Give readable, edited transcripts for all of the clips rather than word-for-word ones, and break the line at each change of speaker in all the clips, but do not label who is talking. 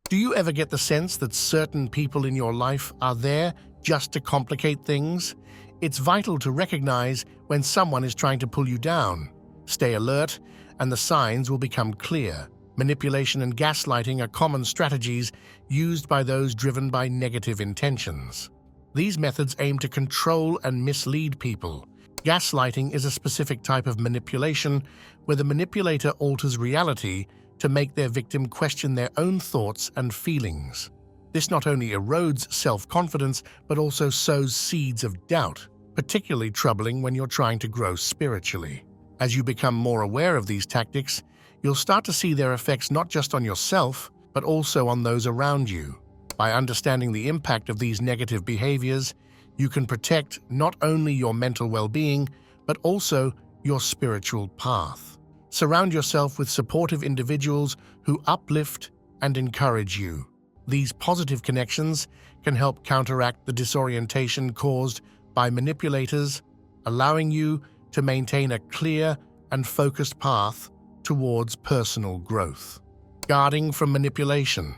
Do you ever get the sense that certain people in your life are there just to complicate things? It's vital to recognize when someone is trying to pull you down. Stay alert, and the signs will become clear. Manipulation and gaslighting are common strategies used by those driven by negative intentions. These methods aim to control and mislead people. Gaslighting is a specific type of manipulation where the manipulator alters reality to make their victim question their own thoughts and feelings. This not only erodes self-confidence, but also sows seeds of doubt, particularly troubling when you're trying to grow spiritually. As you become more aware of these tactics, you'll start to see their effects not just on yourself, but also on those around you. By understanding the impact of these negative behaviors, you can protect not only your mental well-being, but also your spiritual path. Surround yourself with supportive individuals who uplift and encourage you. These positive connections can help counteract the disorientation caused by manipulators, allowing you to maintain a clear and focused path towards personal growth. Guarding from manipulation.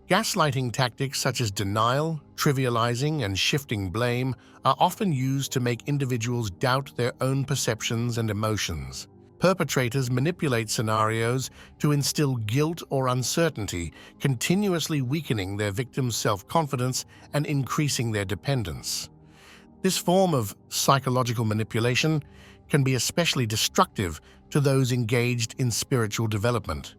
Gaslighting tactics such as denial, trivializing, and shifting blame are often used to make individuals doubt their own perceptions and emotions. Perpetrators manipulate scenarios to instill guilt or uncertainty, continuously weakening their victims' self-confidence and increasing their dependence. This form of psychological manipulation can be especially destructive to those engaged in spiritual development.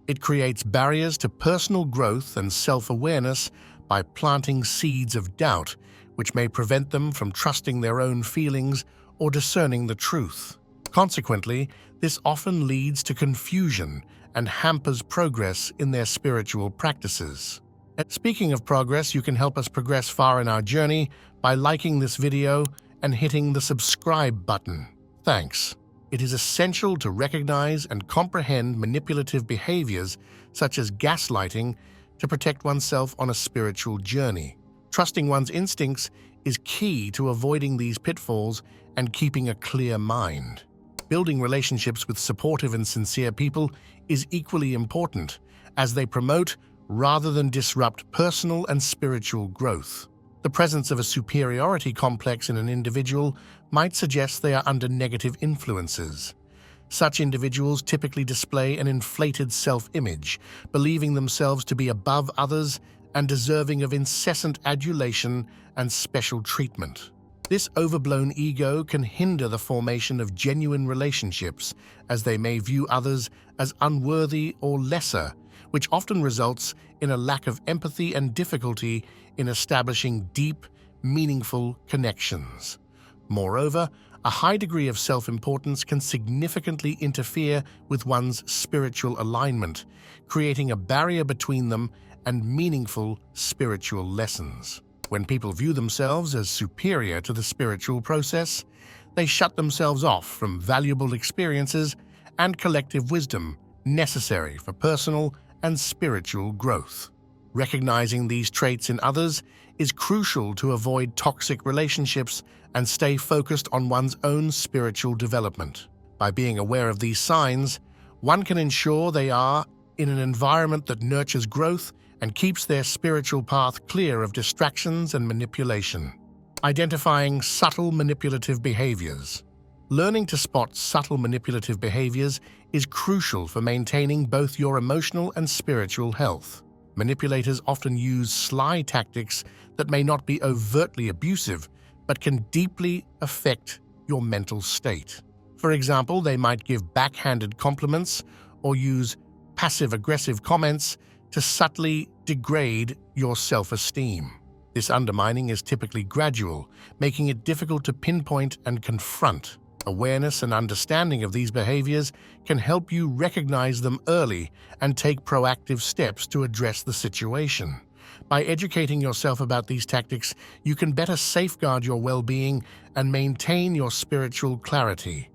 It creates barriers to personal growth and self-awareness by planting seeds of doubt, which may prevent them from trusting their own feelings or discerning the truth. Consequently, this often leads to confusion and hampers progress in their spiritual practices. Speaking of progress, you can help us progress far in our journey by liking this video and hitting the subscribe button. Thanks. It is essential to recognize and comprehend manipulative behaviors such as gaslighting to protect oneself on a spiritual journey. Trusting one's instincts is key to avoiding these pitfalls and keeping a clear mind. Building relationships with supportive and sincere people is equally important, as they promote rather than disrupt personal and spiritual growth. The presence of a superiority complex in an individual might suggest they are under negative influences. Such individuals typically display an inflated self-image, believing themselves to be above others and deserving of incessant adulation and special treatment. This overblown ego can hinder the formation of genuine relationships, as they may view others as unworthy or lesser, which often results in a lack of empathy and difficulty in establishing deep, meaningful connections. Moreover, a high degree of self-importance can significantly interfere with one's spiritual alignment, creating a barrier between them and meaningful spiritual lessons. When people view themselves as superior to the spiritual process, they shut themselves off from valuable experiences and collective wisdom necessary for personal and spiritual growth. Recognizing these traits in others is crucial to avoid toxic relationships and stay focused on one's own spiritual development. By being aware of these signs, one can ensure they are in an environment that nurtures growth and keeps their spiritual path clear of distractions and manipulation. Identifying subtle manipulative behaviors. Learning to spot subtle manipulative behaviors is crucial for maintaining both your emotional and spiritual health. Manipulators often use sly tactics that may not be overtly abusive, but can deeply affect your mental state. For example, they might give backhanded compliments or use passive-aggressive comments to subtly degrade your self-esteem. This undermining is typically gradual, making it difficult to pinpoint and confront. Awareness and understanding of these behaviors can help you recognize them early and take proactive steps to address the situation. By educating yourself about these tactics, you can better safeguard your well-being and maintain your spiritual clarity.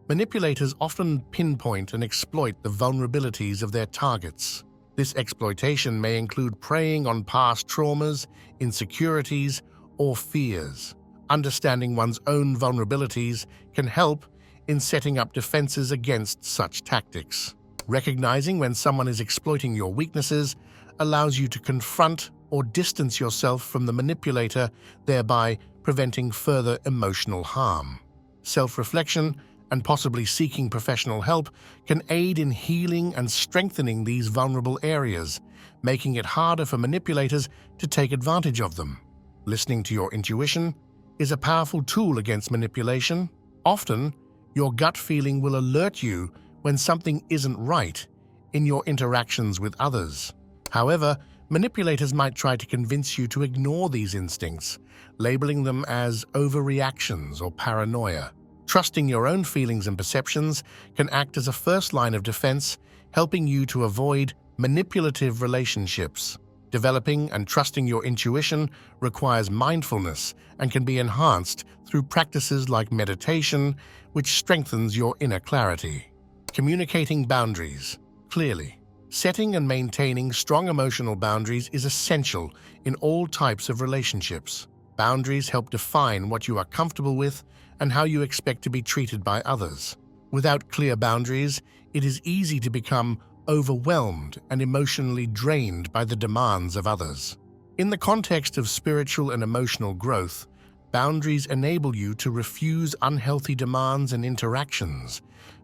Manipulators often pinpoint and exploit the vulnerabilities of their targets. This exploitation may include preying on past traumas, insecurities, or fears. Understanding one's own vulnerabilities can help in setting up defenses against such tactics. Recognizing when someone is exploiting your weaknesses allows you to confront or distance yourself from the manipulator, thereby preventing further emotional harm. Self-reflection and possibly seeking professional help can aid in healing and strengthening these vulnerable areas, making it harder for manipulators to take advantage of them. Listening to your intuition is a powerful tool against manipulation. Often, your gut feeling will alert you when something isn't right in your interactions with others. However, manipulators might try to convince you to ignore these instincts, labeling them as overreactions or paranoia. Trusting your own feelings and perceptions can act as a first line of defense, helping you to avoid manipulative relationships. Developing and trusting your intuition requires mindfulness and can be enhanced through practices like meditation, which strengthens your inner clarity. Communicating boundaries clearly. Setting and maintaining strong emotional boundaries is essential in all types of relationships. Boundaries help define what you are comfortable with and how you expect to be treated by others. Without clear boundaries, it is easy to become overwhelmed and emotionally drained by the demands of others. In the context of spiritual and emotional growth, boundaries enable you to refuse unhealthy demands and interactions,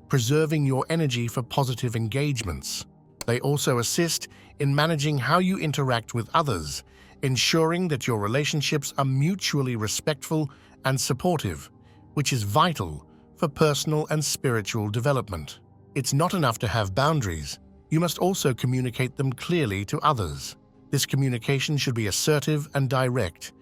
preserving your energy for positive engagements. They also assist in managing how you interact with others, ensuring that your relationships are mutually respectful and supportive, which is vital for personal and spiritual development. It's not enough to have boundaries. You must also communicate them clearly to others. This communication should be assertive and direct,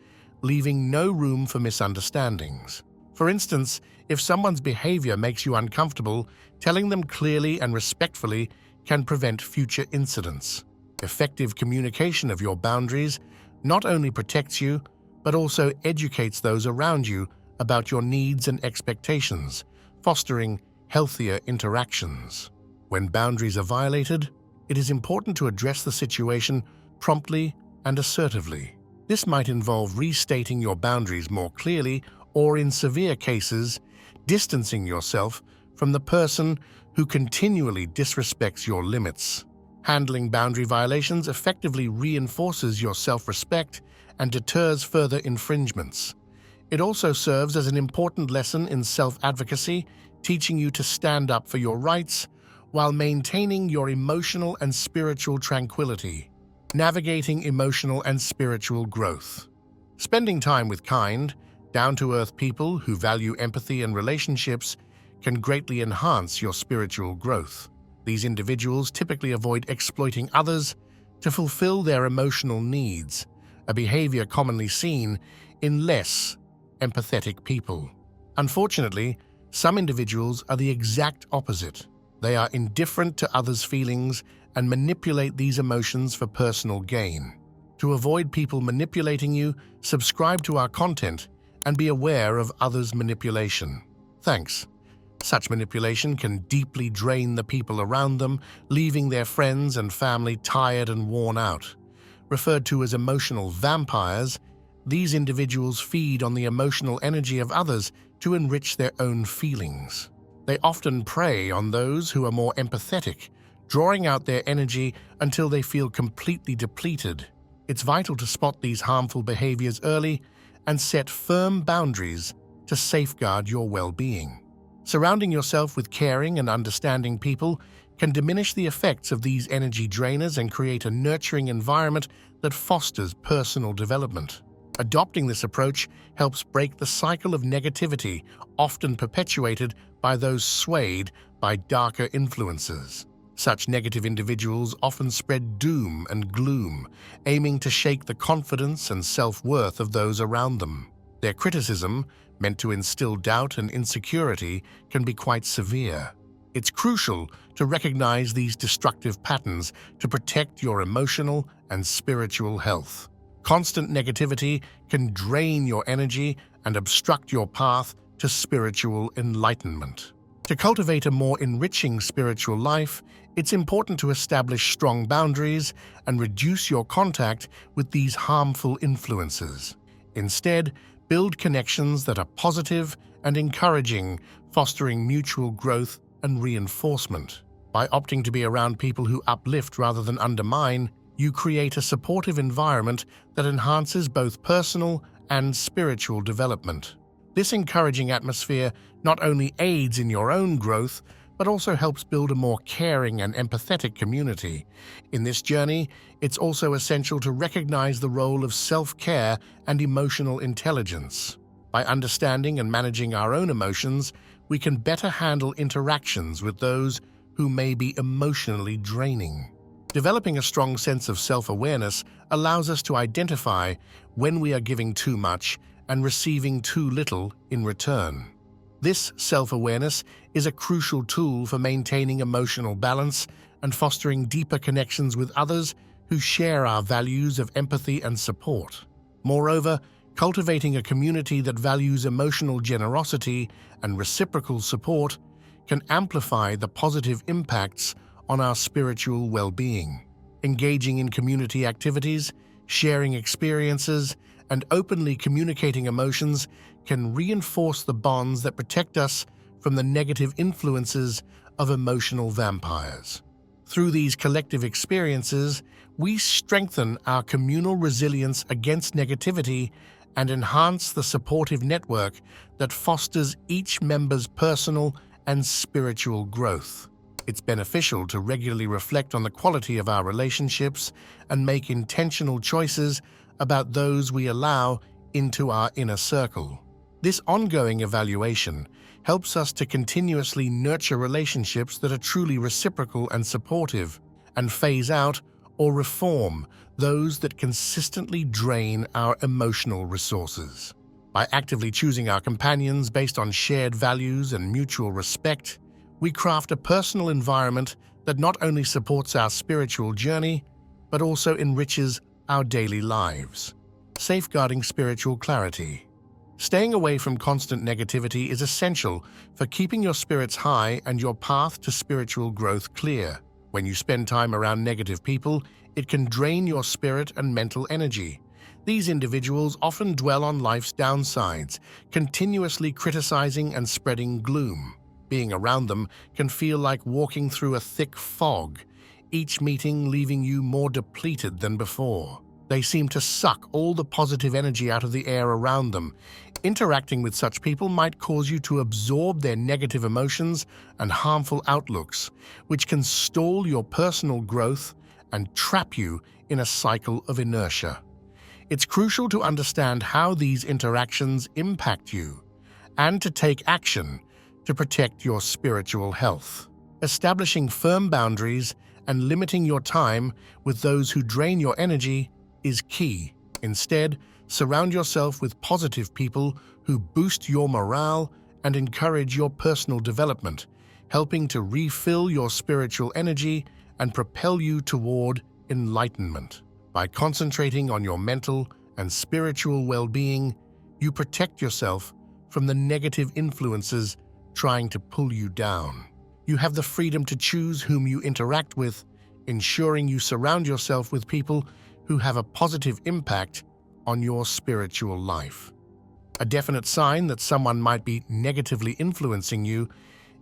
leaving no room for misunderstandings. For instance, if someone's behavior makes you uncomfortable, telling them clearly and respectfully can prevent future incidents. Effective communication of your boundaries not only protects you, but also educates those around you about your needs and expectations, fostering healthier interactions. When boundaries are violated, it is important to address the situation promptly and assertively. This might involve restating your boundaries more clearly or, in severe cases, distancing yourself from the person who continually disrespects your limits. Handling boundary violations effectively reinforces your self-respect and deters further infringements. It also serves as an important lesson in self-advocacy, teaching you to stand up for your rights while maintaining your emotional and spiritual tranquility. Navigating emotional and spiritual growth. Spending time with kind, down-to-earth people who value empathy and relationships can greatly enhance your spiritual growth. These individuals typically avoid exploiting others to fulfill their emotional needs, a behavior commonly seen in less empathetic people. Unfortunately, some individuals are the exact opposite. They are indifferent to others' feelings and manipulate these emotions for personal gain. To avoid people manipulating you, subscribe to our content and be aware of others' manipulation. Thanks. Such manipulation can deeply drain the people around them, leaving their friends and family tired and worn out. Referred to as emotional vampires, these individuals feed on the emotional energy of others to enrich their own feelings. They often prey on those who are more empathetic, drawing out their energy until they feel completely depleted. It's vital to spot these harmful behaviors early and set firm boundaries to safeguard your well-being. Surrounding yourself with caring and understanding people can diminish the effects of these energy drainers and create a nurturing environment that fosters personal development. Adopting this approach helps break the cycle of negativity often perpetuated by those swayed by darker influences. Such negative individuals often spread doom and gloom, aiming to shake the confidence and self-worth of those around them. Their criticism, meant to instill doubt and insecurity, can be quite severe. It's crucial to recognize these destructive patterns to protect your emotional and spiritual health. Constant negativity can drain your energy and obstruct your path to spiritual enlightenment. To cultivate a more enriching spiritual life, it's important to establish strong boundaries and reduce your contact with these harmful influences. Instead, build connections that are positive and encouraging, fostering mutual growth and reinforcement. By opting to be around people who uplift rather than undermine, you create a supportive environment that enhances both personal and spiritual development. This encouraging atmosphere not only aids in your own growth, but also helps build a more caring and empathetic community. In this journey, it's also essential to recognize the role of self-care and emotional intelligence. By understanding and managing our own emotions, we can better handle interactions with those who may be emotionally draining. Developing a strong sense of self-awareness allows us to identify when we are giving too much and receiving too little in return. This self-awareness is a crucial tool for maintaining emotional balance and fostering deeper connections with others who share our values of empathy and support. Moreover, cultivating a community that values emotional generosity and reciprocal support can amplify the positive impacts on our spiritual well-being. Engaging in community activities, sharing experiences, and openly communicating emotions can reinforce the bonds that protect us from the negative influences of emotional vampires. Through these collective experiences, we strengthen our communal resilience against negativity and enhance the supportive network that fosters each member's personal and spiritual growth. It's beneficial to regularly reflect on the quality of our relationships and make intentional choices about those we allow into our inner circle. This ongoing evaluation helps us to continuously nurture relationships that are truly reciprocal and supportive, and phase out or reform those that consistently drain our emotional resources. By actively choosing our companions based on shared values and mutual respect, we craft a personal environment that not only supports our spiritual journey, but also enriches our daily lives. Safeguarding spiritual clarity. Staying away from constant negativity is essential for keeping your spirits high and your path to spiritual growth clear. When you spend time around negative people, it can drain your spirit and mental energy. These individuals often dwell on life's downsides, continuously criticizing and spreading gloom. Being around them can feel like walking through a thick fog, each meeting leaving you more depleted than before. They seem to suck all the positive energy out of the air around them. Interacting with such people might cause you to absorb their negative emotions and harmful outlooks, which can stall your personal growth and trap you in a cycle of inertia. It's crucial to understand how these interactions impact you and to take action to protect your spiritual health. Establishing firm boundaries and limiting your time with those who drain your energy is key. Instead, surround yourself with positive people who boost your morale and encourage your personal development, helping to refill your spiritual energy and propel you toward enlightenment. By concentrating on your mental and spiritual well-being, you protect yourself from the negative influences trying to pull you down. You have the freedom to choose whom you interact with, ensuring you surround yourself with people who have a positive impact on your spiritual life. A definite sign that someone might be negatively influencing you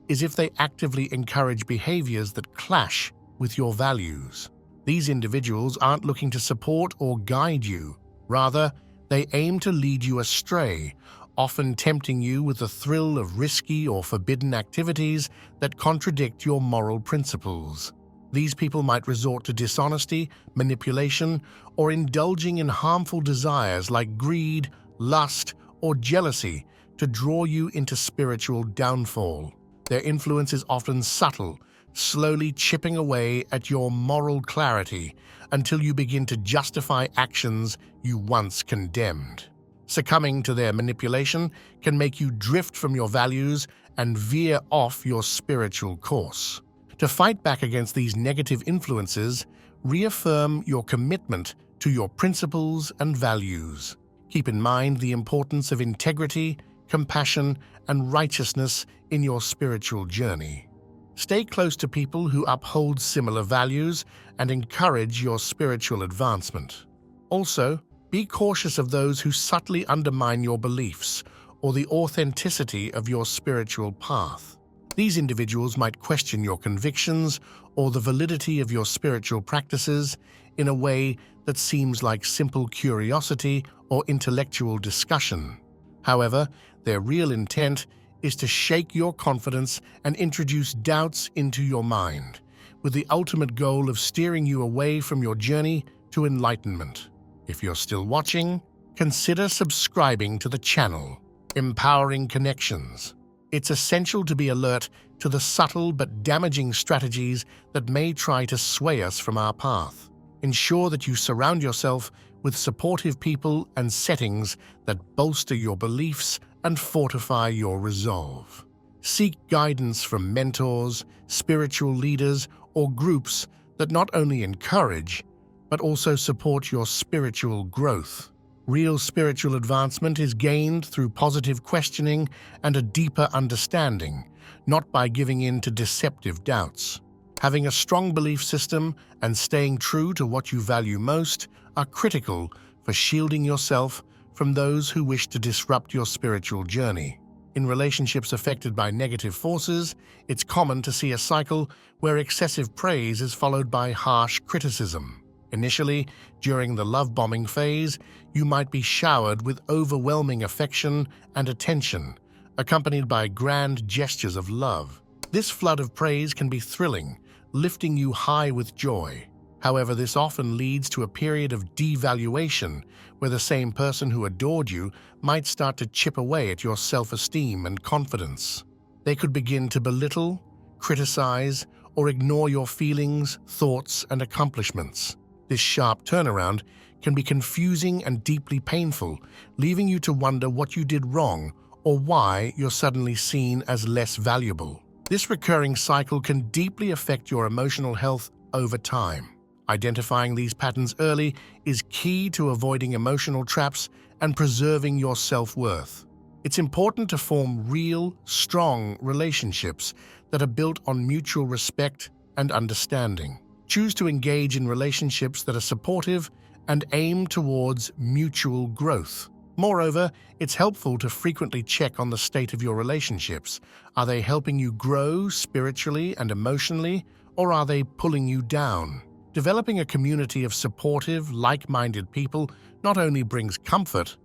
is if they actively encourage behaviors that clash with your values. These individuals aren't looking to support or guide you. Rather, they aim to lead you astray, often tempting you with the thrill of risky or forbidden activities that contradict your moral principles. These people might resort to dishonesty, manipulation, or indulging in harmful desires like greed, lust, or jealousy to draw you into spiritual downfall. Their influence is often subtle, slowly chipping away at your moral clarity until you begin to justify actions you once condemned. Succumbing to their manipulation can make you drift from your values and veer off your spiritual course. To fight back against these negative influences, reaffirm your commitment to your principles and values. Keep in mind the importance of integrity, compassion, and righteousness in your spiritual journey. Stay close to people who uphold similar values and encourage your spiritual advancement. Also, be cautious of those who subtly undermine your beliefs or the authenticity of your spiritual path. These individuals might question your convictions or the validity of your spiritual practices in a way that seems like simple curiosity or intellectual discussion. However, their real intent is to shake your confidence and introduce doubts into your mind, with the ultimate goal of steering you away from your journey to enlightenment. If you're still watching, consider subscribing to the channel. Empowering connections. It's essential to be alert to the subtle but damaging strategies that may try to sway us from our path. Ensure that you surround yourself with supportive people and settings that bolster your beliefs and fortify your resolve. Seek guidance from mentors, spiritual leaders, or groups that not only encourage, but also support your spiritual growth. Real spiritual advancement is gained through positive questioning and a deeper understanding, not by giving in to deceptive doubts. Having a strong belief system and staying true to what you value most are critical for shielding yourself from those who wish to disrupt your spiritual journey. In relationships affected by negative forces, it's common to see a cycle where excessive praise is followed by harsh criticism. Initially, during the love-bombing phase, you might be showered with overwhelming affection and attention, accompanied by grand gestures of love. This flood of praise can be thrilling, lifting you high with joy. However, this often leads to a period of devaluation, where the same person who adored you might start to chip away at your self-esteem and confidence. They could begin to belittle, criticize, or ignore your feelings, thoughts, and accomplishments. This sharp turnaround can be confusing and deeply painful, leaving you to wonder what you did wrong or why you're suddenly seen as less valuable. This recurring cycle can deeply affect your emotional health over time. Identifying these patterns early is key to avoiding emotional traps and preserving your self-worth. It's important to form real, strong relationships that are built on mutual respect and understanding. Choose to engage in relationships that are supportive and aim towards mutual growth. Moreover, it's helpful to frequently check on the state of your relationships. Are they helping you grow spiritually and emotionally, or are they pulling you down? Developing a community of supportive, like-minded people not only brings comfort,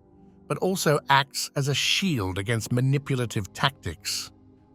but also acts as a shield against manipulative tactics.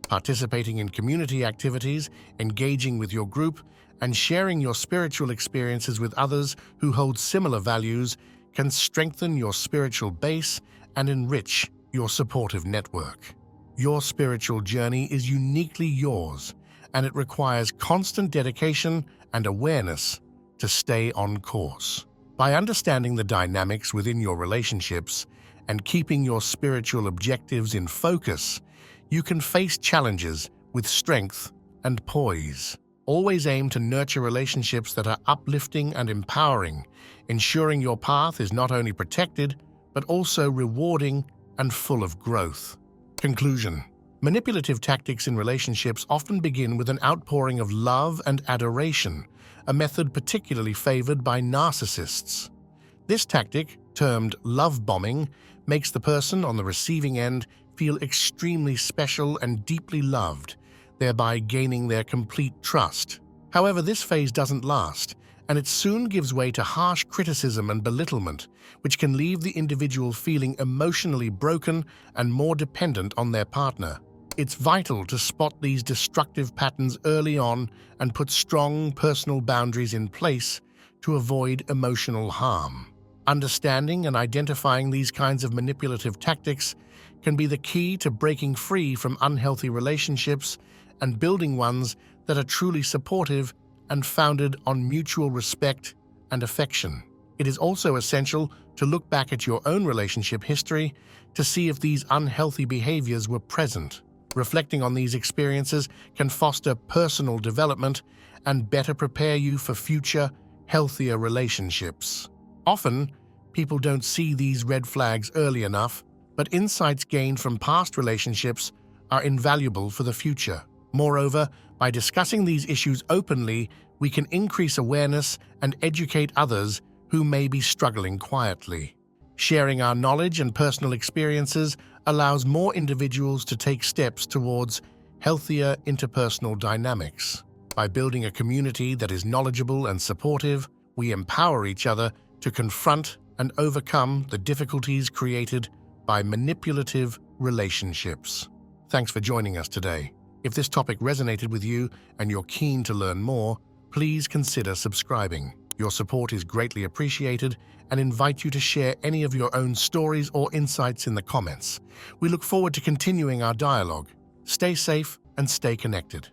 Participating in community activities, engaging with your group, and sharing your spiritual experiences with others who hold similar values can strengthen your spiritual base and enrich your supportive network. Your spiritual journey is uniquely yours, and it requires constant dedication and awareness to stay on course. By understanding the dynamics within your relationships and keeping your spiritual objectives in focus, you can face challenges with strength and poise. Always aim to nurture relationships that are uplifting and empowering, ensuring your path is not only protected, but also rewarding and full of growth. Conclusion. Manipulative tactics in relationships often begin with an outpouring of love and adoration, a method particularly favored by narcissists. This tactic, termed love bombing, makes the person on the receiving end feel extremely special and deeply loved, thereby gaining their complete trust. However, this phase doesn't last, and it soon gives way to harsh criticism and belittlement, which can leave the individual feeling emotionally broken and more dependent on their partner. It's vital to spot these destructive patterns early on and put strong personal boundaries in place to avoid emotional harm. Understanding and identifying these kinds of manipulative tactics can be the key to breaking free from unhealthy relationships and building ones that are truly supportive and founded on mutual respect and affection. It is also essential to look back at your own relationship history to see if these unhealthy behaviors were present. Reflecting on these experiences can foster personal development and better prepare you for future, healthier relationships. Often, people don't see these red flags early enough, but insights gained from past relationships are invaluable for the future. Moreover, by discussing these issues openly, we can increase awareness and educate others who may be struggling quietly. Sharing our knowledge and personal experiences allows more individuals to take steps towards healthier interpersonal dynamics. By building a community that is knowledgeable and supportive, we empower each other to confront and overcome the difficulties created by manipulative relationships. Thanks for joining us today. If this topic resonated with you and you're keen to learn more, please consider subscribing. Your support is greatly appreciated and invite you to share any of your own stories or insights in the comments. We look forward to continuing our dialogue. Stay safe and stay connected.